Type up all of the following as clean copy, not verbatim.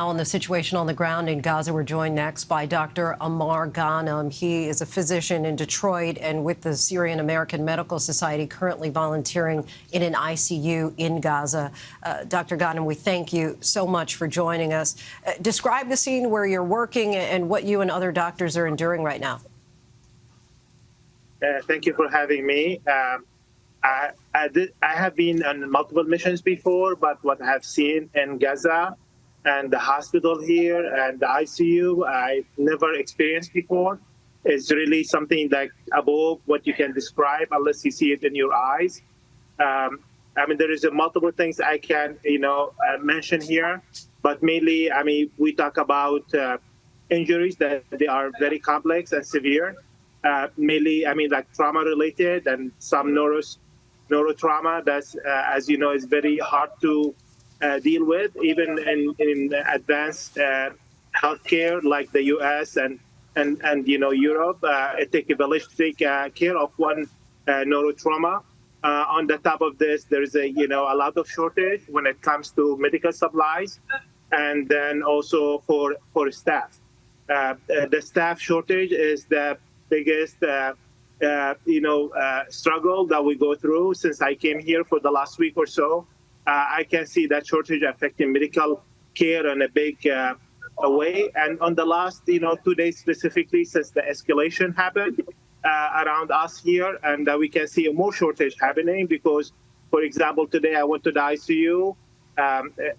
on the situation on the ground in Gaza. We're joined next by Dr. Ammar Ghanem. He is a physician in Detroit and with the Syrian American Medical Society, currently volunteering in an ICU in Gaza. Dr. Ghanem, we thank you so much for joining us. Describe the scene where you're working and what you and other doctors are enduring right now. Thank you for having me. I have been on multiple missions before, but what I have seen in Gaza and the hospital here and the ICU, I never experienced before. It's really something like above what you can describe unless you see it in your eyes. I mean, there is multiple things I can, mention here, but mainly, I mean, we talk about injuries that they are very complex and severe. Mainly, I mean, like trauma-related and some neurotrauma that's, as you know, is very hard to deal with, even in advanced healthcare like the U.S. and Europe. It takes a village to take care of one neurotrauma. On the top of this, there is a lot of shortage when it comes to medical supplies, and then also for staff. The staff shortage is the biggest struggle that we go through since I came here for the last week or so. I can see that shortage affecting medical care in a big way. And on the last 2 days specifically, since the escalation happened around us here, and we can see more shortage happening because, for example, today I went to the ICU.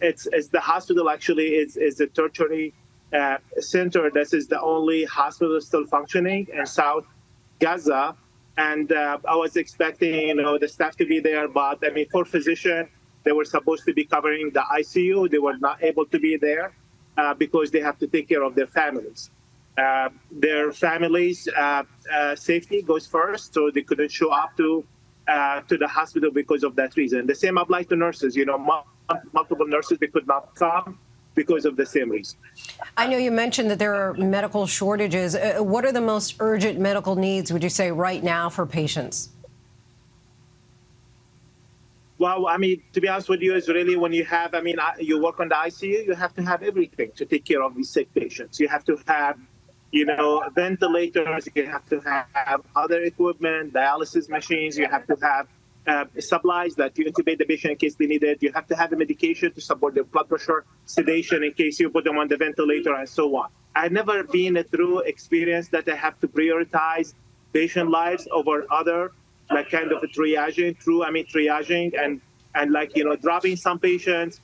It's the hospital actually is a tertiary center. This is the only hospital still functioning in South Gaza, and I was expecting the staff to be there, but I mean, for physicians, they were supposed to be covering the ICU. They were not able to be there because they have to take care of their families. Their families' safety goes first, so they couldn't show up to the hospital because of that reason. The same applies to nurses. Multiple nurses, they could not come because of the same reason. I know you mentioned that there are medical shortages. What are the most urgent medical needs, would you say, right now for patients? Well, I mean, to be honest with you, is really when you have, I mean, you work on the ICU, you have to have everything to take care of these sick patients. You have to have, ventilators, you have to have other equipment, dialysis machines, you have to have supplies that you intubate the patient in case they need it. You have to have the medication to support their blood pressure, sedation in case you put them on the ventilator, and so on. I've never been through experience that I have to prioritize patient lives over other, like kind of a triaging, and like, dropping some patients.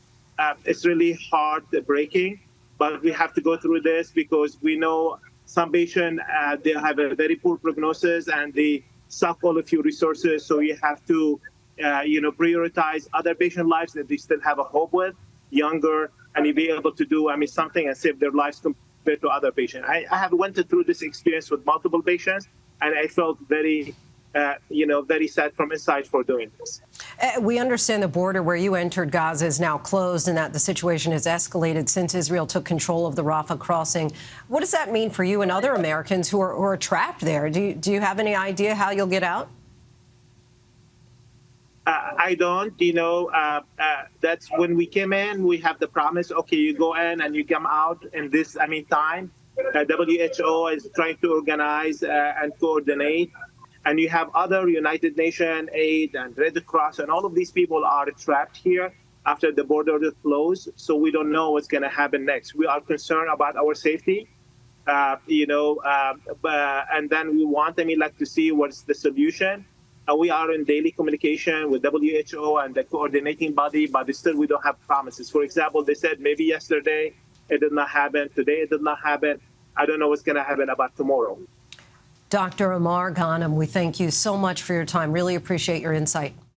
It's really heartbreaking, but we have to go through this because we know some patients, they have a very poor prognosis and they suck all of your resources. So you have to, prioritize other patient lives that they still have a hope with, younger, and you be able to do, something and save their lives compared to other patients. I have went through this experience with multiple patients, and I felt very, very sad from inside for doing this. We understand the border where you entered Gaza is now closed and that the situation has escalated since Israel took control of the Rafah crossing. What does that mean for you and other Americans who are trapped there? Do you have any idea how you'll get out? I don't, that's when we came in, we have the promise, okay, you go in and you come out in this, time. WHO is trying to organize and coordinate. And you have other United Nations aid and Red Cross, and all of these people are trapped here after the border is closed. So we don't know what's going to happen next. We are concerned about our safety, and then we want to see what's the solution. We are in daily communication with WHO and the coordinating body, but still we don't have promises. For example, they said maybe yesterday it did not happen. Today it did not happen. I don't know what's going to happen about tomorrow. Dr. Ammar Ghanem, we thank you so much for your time. Really appreciate your insight.